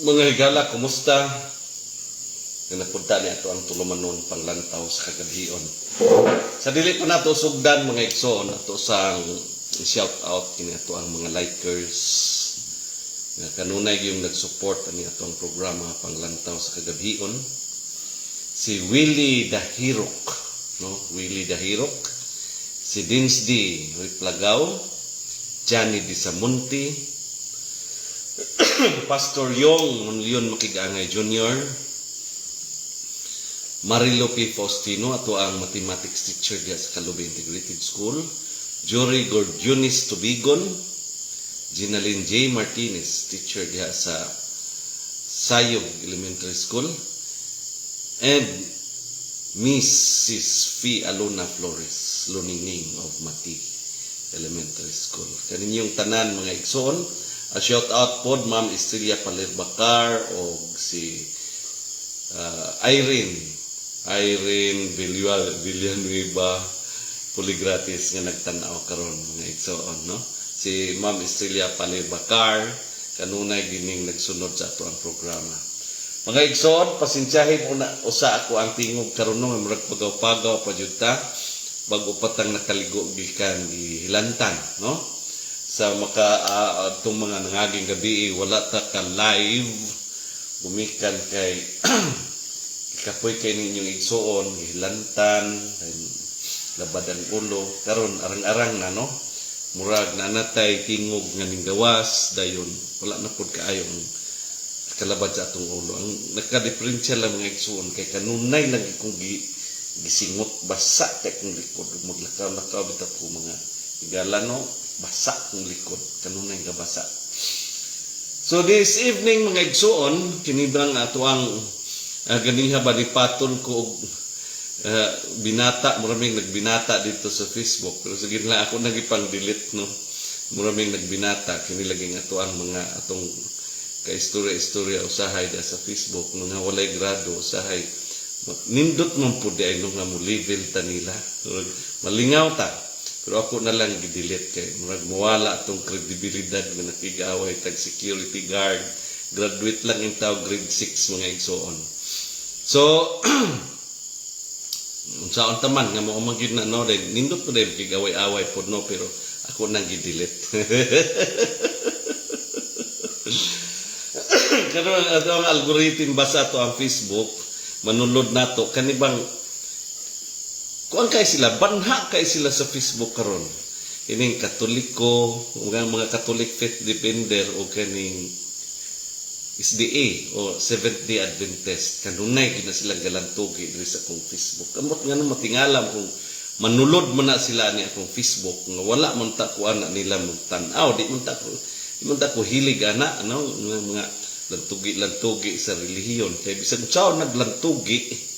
Mga higala, kumusta? Napunta niya ito ang tulumanon panglantaw sa kagabion. Sa dili pa nato sugdan mga igsoon, ato sang shout out kini ato ang mga likers. Nga kanunay yung nag-support ani ato ang programa panglantaw sa kagabion. Si Willie Dahirok, no? Willie Dahirok, si Dinsdi Riplagaw, Johnny Disamunti, Pastor Yong Monleon Makigangay Jr., Marilo P. Faustino, ato ang mathematics teacher diya sa Calube Integrated School, Jory Gordionis Tubigon, Ginalyn J. Martinez, teacher diya sa Sayog Elementary School, and Mrs. Fee Alona Flores Lunining of Mati Elementary School. Kaninyong tanan mga igsoon, a shout out pod Ma'am Estrella Palirbacar o si Irene Villanueva Puligratis nga nagtanaw karon mga igsoon, no? Si Ma'am Estrella Palirbacar kanunay gining nagsunod sa ato ang programa. Mga igsoon, pasensyahin una usa ako ang tingog karon no murag pagaw-pagaw pa jud ta bag-o patang nakaligo gikan gihilantan, no? Sa itong mga nangaging gabi, wala ta ka live, gumikan kay kapoy kay ninyong igsoon, hilantan, labad ang ulo, karon arang-arang na, no? Murag na natay tingog nga ning gawas, dayon, wala na pod kaayong kalabad sa atong ulo. Ang nagka-diferensya lang mga igsoon, kay kanunay lang ikong gisingot, basa kay kong likod, maglakaw-lakaw bitaw ko mga igala, no? Basa kong likod, kanunay nga basa. So this evening mga igsoon, kinibang ato ang ganiha balipatol ko binata, maraming nagbinata dito sa Facebook, pero sige lang ako nagipang-delete, no? Maraming nagbinata, kinilaging ato ang mga atong ka-istorya-istorya usahay da sa Facebook, nga walay grado usahay, nindot man po di ay nung nga mo level ta nila, malingaw ta. Pero ako na lang gidelete kay murag mawala atong kredibilidad nga nakig-away tag security guard. Graduate lang yung tao, grade 6 mga igsoon. So, unsaon taman nga mao man gyud na no, nindot po din kig-away-away pod no, pero ako nang gidelete. Karon ato ang algorithm basa to ang Facebook, manulod nato kanibang kuan kay sila, banha kay sila sa Facebook karon. Ining Katoliko, mga Catholic Faith Defender o kaning SDA o Seventh-day Adventist. Kanunay gina sila galantugi diri sa akong Facebook. Kamot nga na matingalam kung manulod man na sila ni akong Facebook nga wala man ta kuan na nila magtan-aw, di man ta ko hilig ana, ano, mga lantugi sa relihiyon. Kay bisag sao naglantugi,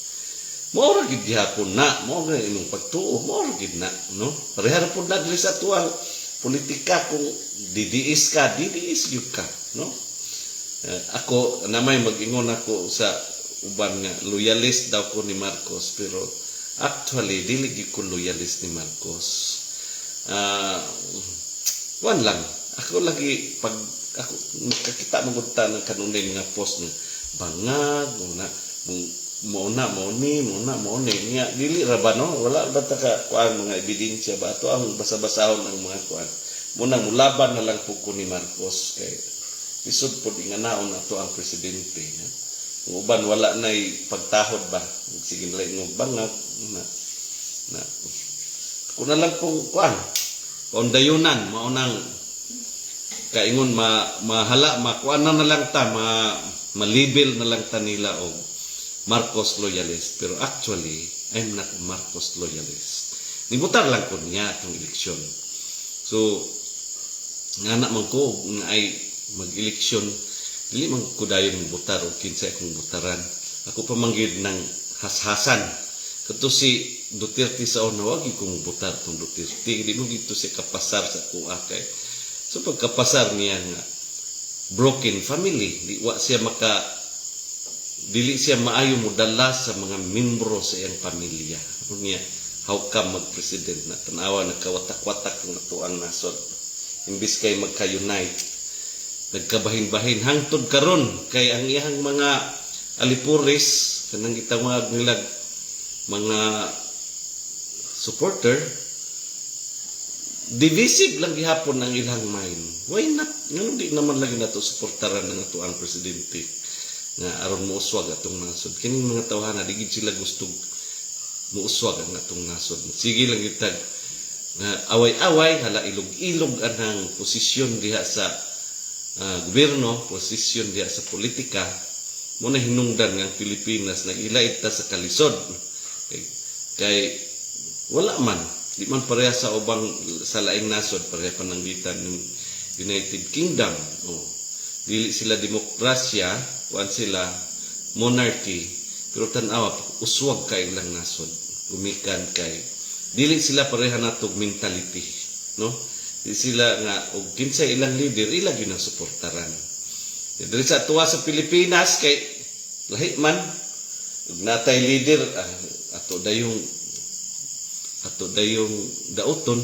maura gid gyapon na, maura imong pagtuo, maura gid na, no? Parehara pud na dili sa tuang politika kung didiis gyud ka, no? Ako namay mag-ingon ako sa uban nga loyalist daw ko ni Marcos, pero actually dili gyud ko loyalist ni Marcos. Wan lang, ako lagi pag ako nakakita magudta ng kanunay nga post ng bangag mo ni niya dili ra ba, no? Wala ba ta ka kuan mga ebidensya ba ato ang basa-basahon ng mga kuan muna mulaban na lang pug ko ni Marcos kay isod pod nga naon ato ang presidente, no? Uban wala nay pagtahod ba sige na lang bangag na kuna lang pong kuan ondayunan mao nang kaingon mahala makuan na lang ta malibel na lang ta nila og Marcos loyalist, pero actually, I'm not Marcos loyalist. Nibutar lang ko niya itong eleksyon. So, nga na man ko, nga ay mag-eleksyon, dili man ko dayon butar o kinsa akong butaran. Ako pamanggid ng hashasan. Kato si Duterte sa una, wag kong butar itong Duterte. Di mo gito si kapasar sa kuha kay. So, pagkapasar niya nga, broken family. Di wa siya dili siya maayo mo dala sa mga membro sa iyang pamilya. Unya, how come mag-president na tanawa nagkawatak-watak ng tuang nasod. Imbis kay magka-unite. nagkabahin-bahin hangtod karon kay ang iyang mga alipuris kanang gitawag nila mga supporter divisive lang gihapon ang ilang mind. Why not? Ngano di naman lagi nato suportaran ng ato ang presidente nga aron muuswag atong nasod. Kining mga tawhana digid sila gusto muuswag ang atong nasod. Sige lang gitag nga away-away hala ilog-ilog anang posisyon diha sa gobyerno, posisyon diha sa politika. Muna hinungdan nga ang Pilipinas nag-ilait ta sa kalisod. Kay wala man di man pareha sa ubang sa laing nasod, pareha pananggitan ng United Kingdom. Dili sila demokrasya, kuan sila monarchy, pero tan-awa uswag kay ilang nasod. Gumikan kay dili sila pareha natog mentality, no? Di sila nga og kinsay ilang leader ila gyud ang suportaran. Diri sa tuwa sa Pilipinas kay lahi man ug natay leader ato dayong daoton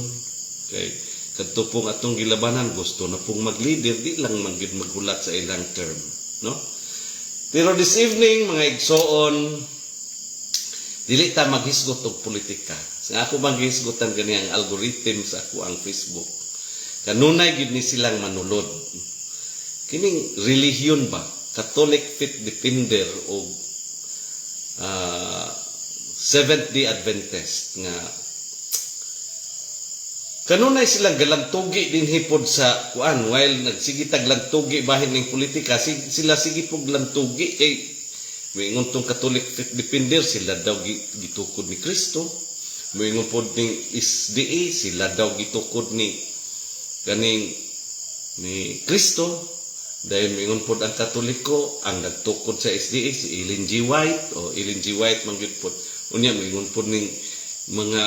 kay kadto pong atong gilabanan gusto na pong mag-leader di lang man gyud maghulat sa ilang term, no? Pero this evening mga igsoon dili ta maghisgot og politika. Sa ako maghisgotan gani ang algorithm sa ako ang Facebook. Kanunay gyud ni silang manulod. Kining relihiyon ba? Catholic Faith Defender o Seventh-day Adventist nga kanunay silang galantugi din hipod sa kuan while nagsigitag lantugi bahin ning politika sila sige pog lantugi kay moingon tong Catholic Faith Defender sila daw gitukod ni Kristo, moingon pod ning SDA sila daw gitukod ni kaning ni Kristo, dahil moingon pod ang Katoliko ang nagtukod sa SDA si Ellen G. White o Ellen G. White man gyud pod unya moingon pod ning mga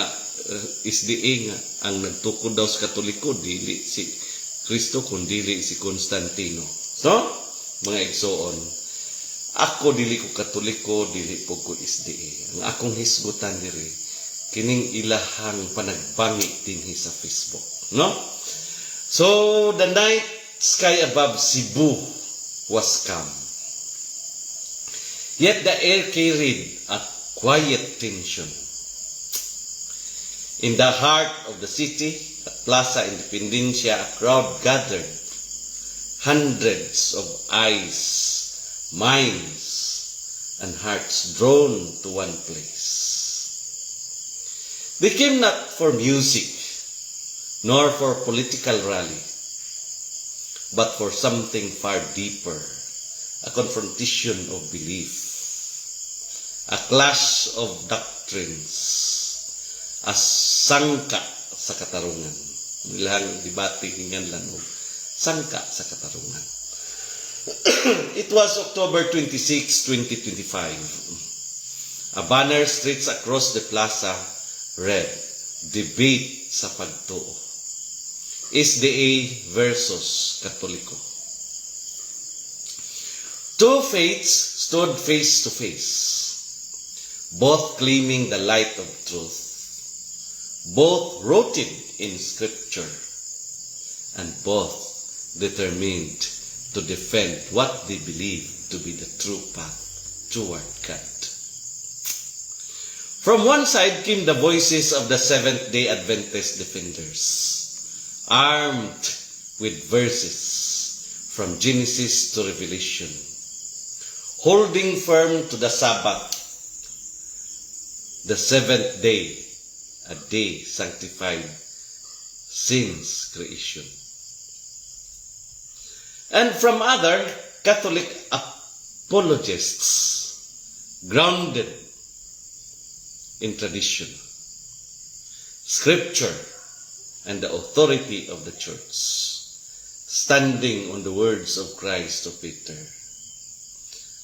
SDA nga ang nagtukod daw sa Katoliko dili si Kristo kundi dili si Constantino. So, mga igsoon, ako dili ko Katoliko, dili po ko SDA. Ang akong hisgutan diri kining ilahang panagbangi dinhi sa Facebook, no? So, the night sky above Cebu was calm. Yet the air carried a quiet tension. In the heart of the city, at Plaza Independencia, a crowd gathered. Hundreds of eyes, minds, and hearts drawn to one place. They came not for music, nor for political rally, but for something far deeper, a confrontation of belief, a clash of doctrines, a sangka sa katarungan. Ilang debate hingan lang sangka sa katarungan. It was October 26, 2025. A banner stretched across the plaza read, "Debate sa pagtuo. SDA versus Katoliko." Two faiths stood face to face, both claiming the light of truth. Both rooted in Scripture, and both determined to defend what they believe to be the true path toward God. From one side came the voices of the Seventh-day Adventist defenders, armed with verses from Genesis to Revelation, holding firm to the Sabbath, the seventh day, a day sanctified since creation. And from other Catholic apologists, grounded in tradition, Scripture, and the authority of the Church, standing on the words of Christ to Peter,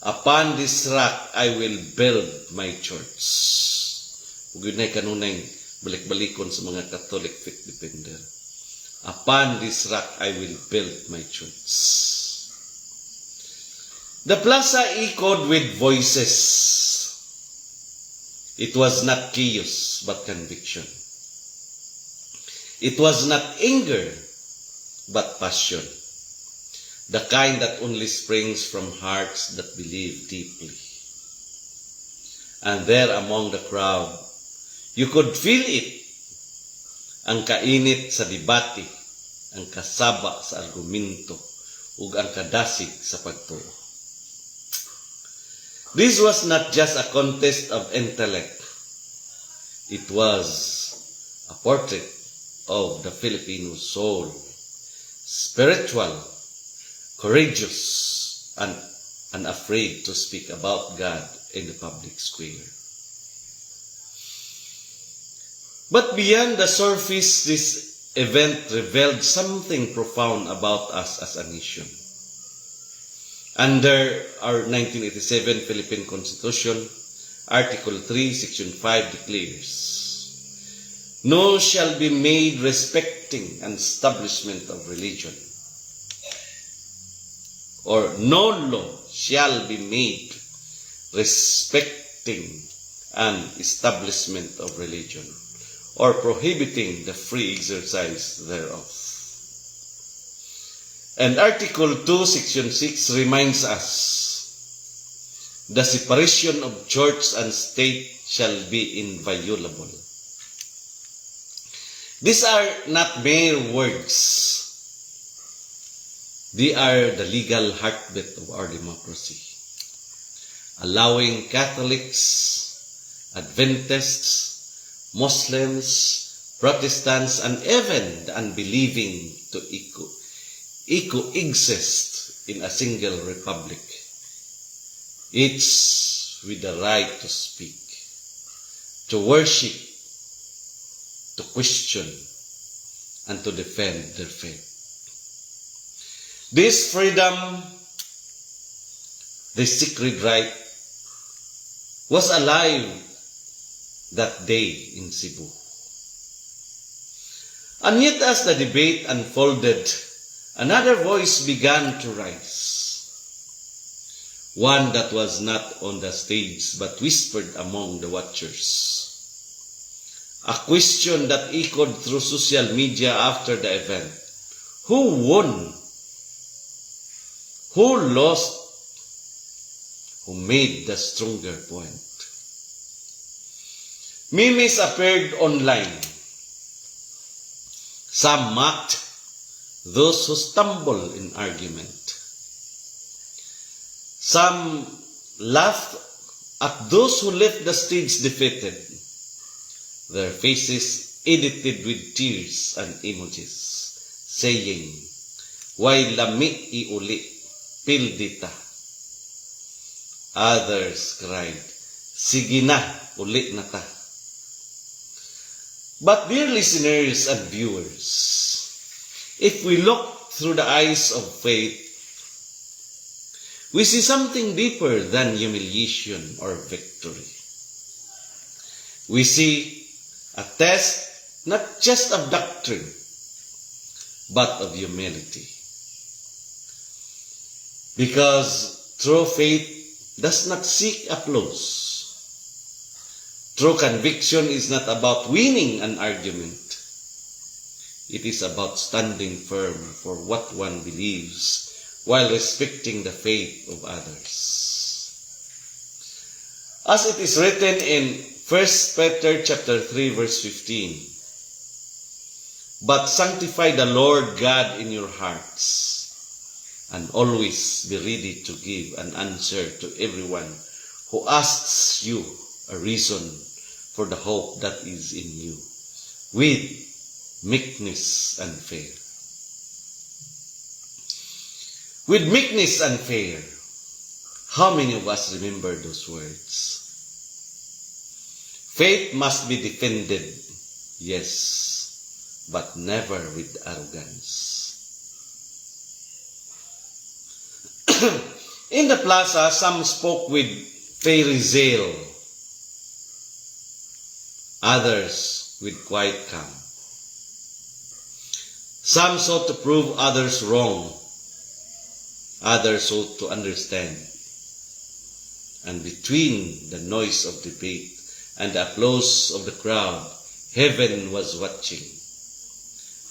"Upon this rock I will build my church." Ug yun ay kanunay balik-balikon sa mga Catholic Faith Defender. "Upon this rock I will build my church." The plaza echoed with voices. It was not chaos, but conviction. It was not anger, but passion. the kind that only springs from hearts that believe deeply. And there among the crowd, you could feel it, ang kainit sa debate, ang kasaba sa argumento, ug ang kadasig sa pagtuo. This was not just a contest of intellect. It was a portrait of the Filipino soul, spiritual, courageous, and unafraid to speak about God in the public square. But beyond the surface, this event revealed something profound about us as a nation. Under our 1987 Philippine Constitution, Article 3, Section 5 declares, "No shall be made respecting an establishment of religion, or no law shall be made respecting an establishment of religion, or prohibiting the free exercise thereof." And Article 2, Section 6 reminds us, "The separation of church and state shall be inviolable." These are not mere words. They are the legal heartbeat of our democracy, allowing Catholics, Adventists, Muslims, Protestants, and even the unbelieving to coexist in a single republic, each with the right to speak, to worship, to question, and to defend their faith. This freedom, this sacred right, was alive that day in Cebu. And yet as the debate unfolded, another voice began to rise. One that was not on the stage but whispered among the watchers. A question that echoed through social media after the event. Who won? Who lost? Who made the stronger point? Memes appeared online. Some mocked those who stumble in argument. Some laughed at those who left the stage defeated, their faces edited with tears and emojis, saying, "Why lami iuli, pildita." Others cried, "Sige na, uli na ta." But dear listeners and viewers, if we look through the eyes of faith, we see something deeper than humiliation or victory. We see a test not just of doctrine, but of humility. Because true faith does not seek applause. True conviction is not about winning an argument. It is about standing firm for what one believes while respecting the faith of others. As it is written in 1 Peter chapter 3 verse 15, "But sanctify the Lord God in your hearts, and always be ready to give an answer to everyone who asks you a reason for the hope that is in you, with meekness and fear." With meekness and fear. How many of us remember those words? Faith must be defended, yes, but never with arrogance. In the plaza, some spoke with fairy zeal, others with quiet calm. Some sought to prove others wrong, others sought to understand. And between the noise of debate and the applause of the crowd, heaven was watching,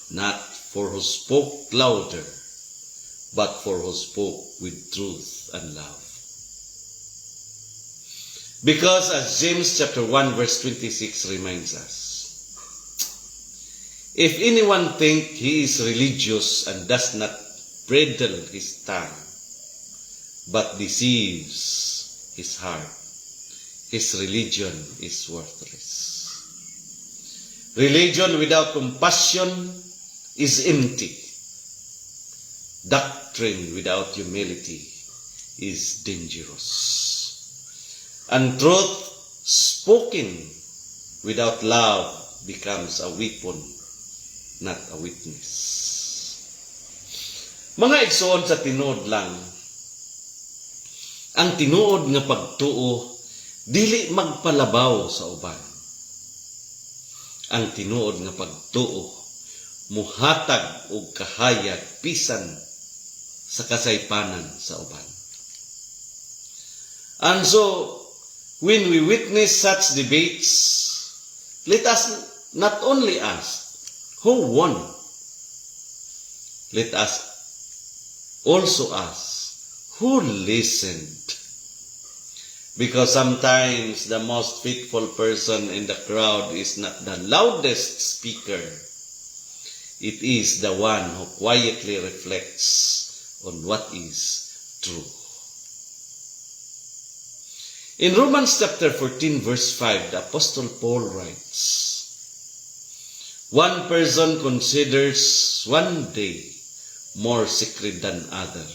not for who spoke louder, but for who spoke with truth and love. Because as James chapter 1 verse 26 reminds us, if anyone think he is religious and does not bridle his tongue, but deceives his heart, his religion is worthless. Religion without compassion is empty. Doctrine without humility is dangerous. And truth spoken without love becomes a weapon, not a witness. Mga igsoon sa tinuod lang, ang tinuod nga pagtuo dili magpalabaw sa uban. Ang tinuod nga pagtuo muhatag og kahayag bisan sa kasaypanan sa uban. And so, when we witness such debates, let us not only ask who won, let us also ask who listened. Because sometimes the most faithful person in the crowd is not the loudest speaker. It is the one who quietly reflects on what is true. In Romans chapter 14 verse 5, the Apostle Paul writes, one person considers one day more sacred than other.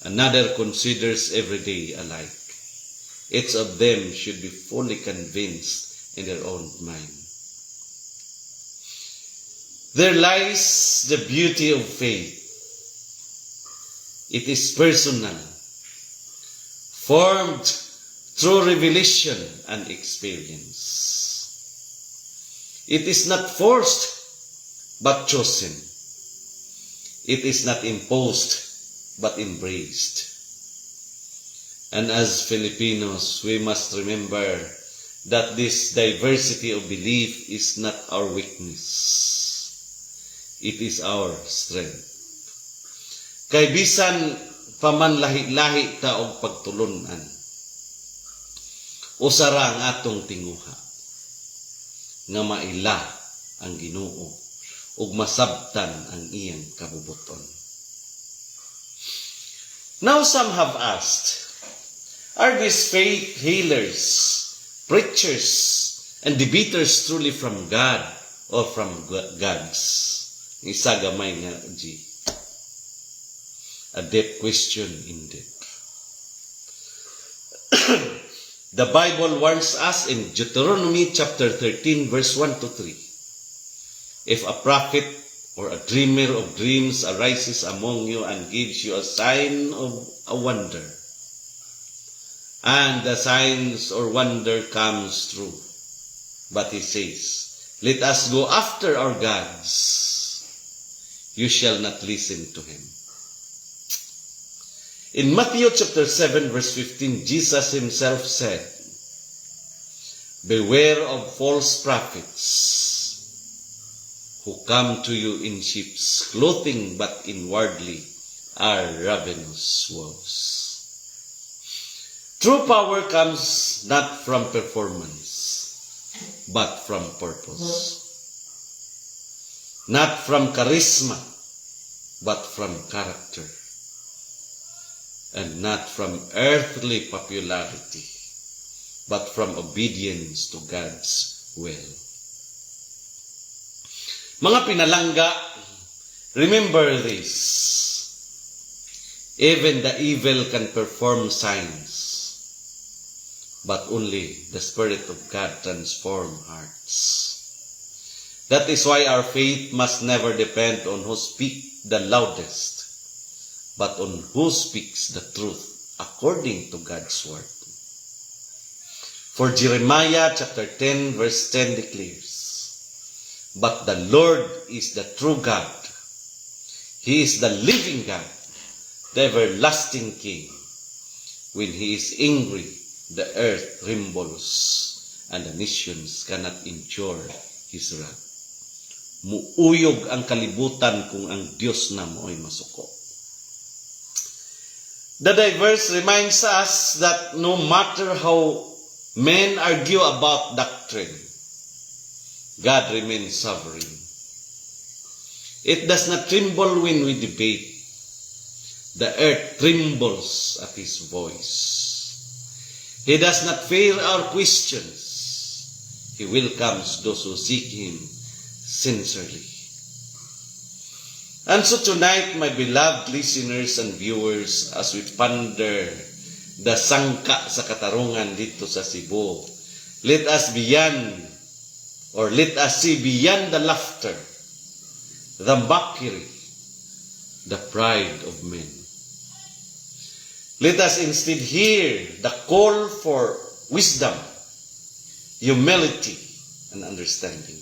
Another considers every day alike. Each of them should be fully convinced in their own mind. There lies the beauty of faith. It is personal, formed through revelation and experience. It is not forced, but chosen. It is not imposed, but embraced. And as Filipinos, we must remember that this diversity of belief is not our weakness. It is our strength. Kay bisan paman lahi-lahi ta og pagtulunan, usara ang atong tinguha, nga maila ang Ginoo ug masabtan ang iyang kabubuton. Now some have asked, are these faith healers, preachers, and debaters truly from God or from gods? Isa gamay nga G. A deep question indeed. The Bible warns us in Deuteronomy chapter 13 verse 1 to 3. If a prophet or a dreamer of dreams arises among you and gives you a sign of a wonder, and the signs or wonder comes true, but he says, let us go after our gods, you shall not listen to him. In Matthew chapter 7 verse 15, Jesus himself said, beware of false prophets who come to you in sheep's clothing, but inwardly are ravenous wolves. True power comes not from performance, but from purpose. Not from charisma, but from character. And not from earthly popularity, but from obedience to God's will. Mga pinalangga, remember this. Even the evil can perform signs, but only the Spirit of God transforms hearts. That is why our faith must never depend on who speaks the loudest, but on who speaks the truth according to God's word. For Jeremiah chapter 10 verse 10 declares, but the Lord is the true God. He is the living God, the everlasting King. When He is angry, the earth trembles, and the nations cannot endure His wrath. muuyog ang kalibutan kung ang Dios na mo'y masuko. The verse reminds us that no matter how men argue about doctrine, God remains sovereign. It does not tremble when we debate. The earth trembles at His voice. He does not fear our questions. He welcomes those who seek Him sincerely. And so tonight, my beloved listeners and viewers, as we ponder the sangka sa katarungan dito sa Cebu, let us see beyond the laughter, the mockery, the pride of men. Let us instead hear the call for wisdom, humility, and understanding.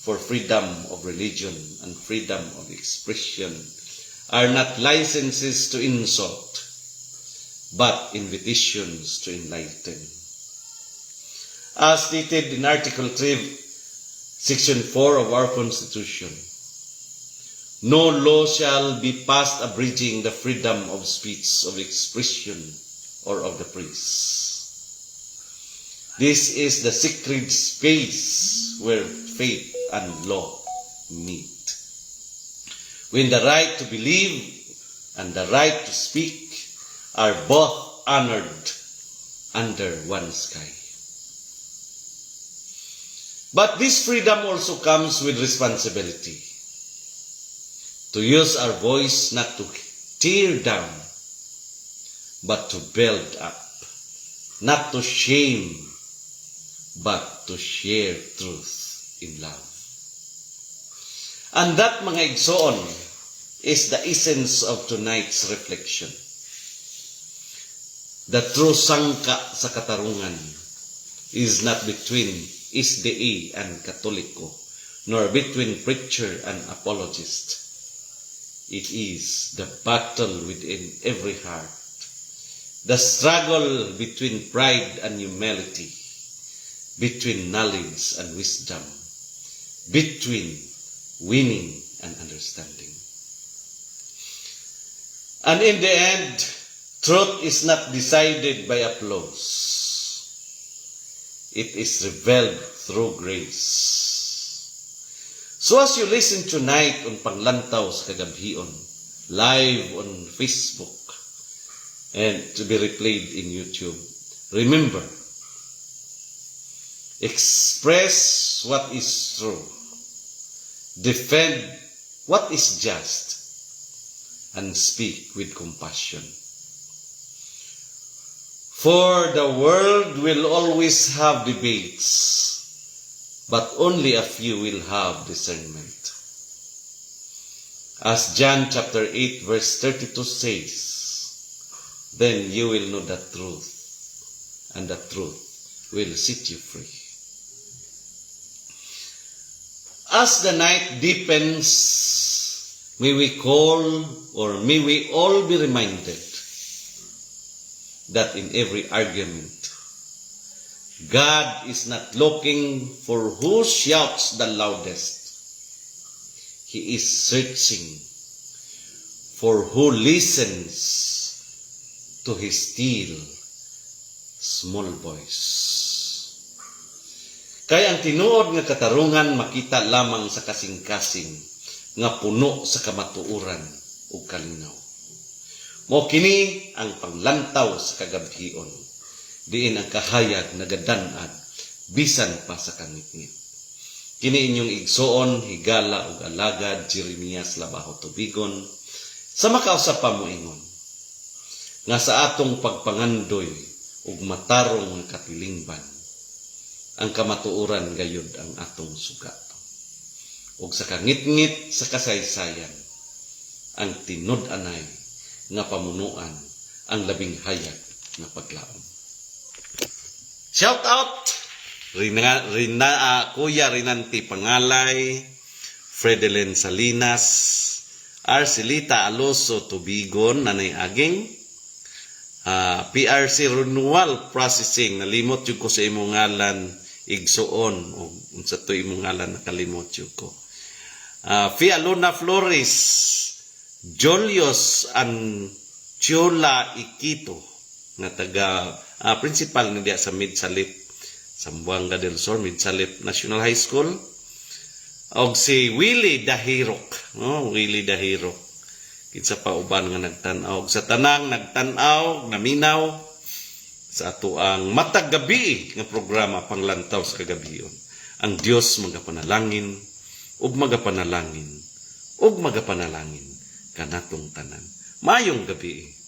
For freedom of religion and freedom of expression are not licenses to insult, but invitations to enlighten. As stated in Article 3, Section 4 of our Constitution, no law shall be passed abridging the freedom of speech, of expression, or of the press. This is the sacred space where faith and law meet. When the right to believe and the right to speak are both honored under one sky. But this freedom also comes with responsibility. To use our voice not to tear down, but to build up. Not to shame, but to share truth in love. And that, mga igsoon, is the essence of tonight's reflection. The true sangka sa katarungan is not between SDA and Katoliko, nor between preacher and apologist. It is the battle within every heart, the struggle between pride and humility, between knowledge and wisdom, between winning and understanding. And in the end, truth is not decided by applause. It is revealed through grace. So as you listen tonight on Panglantaw sa Kagabhion, live on Facebook, and to be replayed in YouTube, remember, express what is true, defend what is just, and speak with compassion. For the world will always have debates, but only a few will have discernment. As John chapter 8 verse 32 says, then you will know the truth, and the truth will set you free. As the night deepens, may we all be reminded that in every argument, God is not looking for who shouts the loudest. He is searching for who listens to His still, small voice. Kaya ang tinuod nga katarungan makita lamang sa kasing-kasing nga puno sa kamatuuran ug kalinaw. Mao kini ang panglantaw sa kagabhion, diin ang kahayag nagadan-ad bisan pa sa kangitngit. Kini inyong igsoon, higala ug alagad Jeremias Labaho Tubigon, sa makausap pa moingon nga sa atong pagpangandoy ug matarong nga katilingban, ang kamatuoran gayud ang atong suga. Ug sa kangitngit sa kasaysayan, ang tinud-anay nga pamunuan ang labing hayag nga paglaom. Shout out Kuya Rinanti Pangalay, Fredelyn Salinas, Arcelita Aloso Tubigon, Nanay Aging, PRC Renewal Processing, nalimot yung ko sa imong ngalan, igsuon o unsa to imong ngalan nakalimot yun ko. Fia Luna Flores, Julius Chiola Iquito nga taga principal nga diya sa Midsalip Zamboanga del Sur Midsalip National High School, og si Willie Dahirok, no? Willie Dahirok kinsa pa uban nga nagtan-aw sa tanang nagtan-aw naminaw sa ato ang matag gabi nga programa panglantaw sa kagabion. Ang Dios magapanalangin ug magapanalangin ug magapanalangin kanatong tanan. Mayong gabi.